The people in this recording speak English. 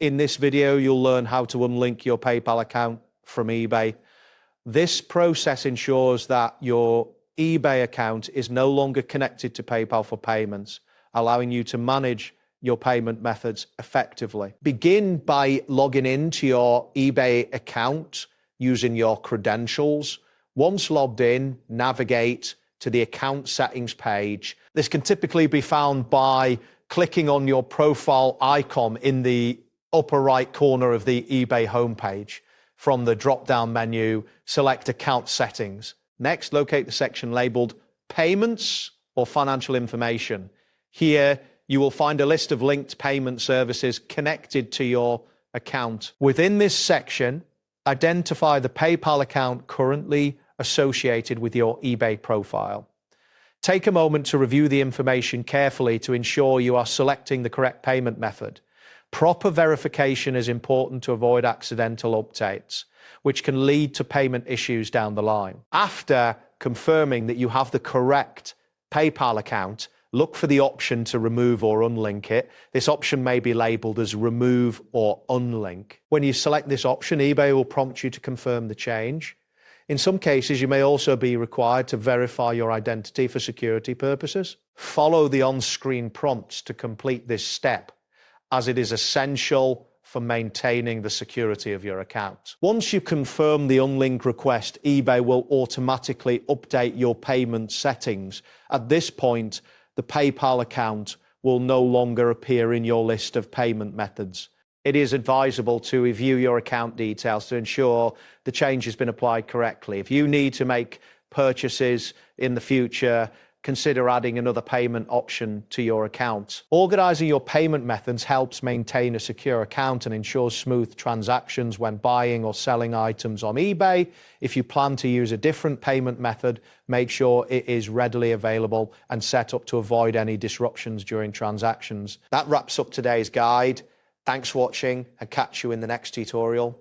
In this video, you'll learn how to unlink your PayPal account from eBay. This process ensures that your eBay account is no longer connected to PayPal for payments, allowing you to manage your payment methods effectively. Begin by logging into your eBay account using your credentials. Once logged in, navigate to the account settings page. This can typically be found by clicking on your profile icon in the upper right corner of the eBay homepage. From the drop-down menu, select Account Settings. Next, locate the section labeled Payments or Financial Information. Here, you will find a list of linked payment services connected to your account. Within this section, identify the PayPal account currently associated with your eBay profile. Take a moment to review the information carefully to ensure you are selecting the correct payment method. Proper verification is important to avoid accidental updates, which can lead to payment issues down the line. After confirming that you have the correct PayPal account, look for the option to remove or unlink it. This option may be labeled as remove or unlink. When you select this option, eBay will prompt you to confirm the change. In some cases, you may also be required to verify your identity for security purposes. Follow the on-screen prompts to complete this step, as it is essential for maintaining the security of your account. Once you confirm the unlink request, eBay will automatically update your payment settings. At this point, the PayPal account will no longer appear in your list of payment methods. It is advisable to review your account details to ensure the change has been applied correctly. If you need to make purchases in the future, consider adding another payment option to your account. Organizing your payment methods helps maintain a secure account and ensures smooth transactions when buying or selling items on eBay. If you plan to use a different payment method, make sure it is readily available and set up to avoid any disruptions during transactions. That wraps up today's guide. Thanks for watching, and catch you in the next tutorial.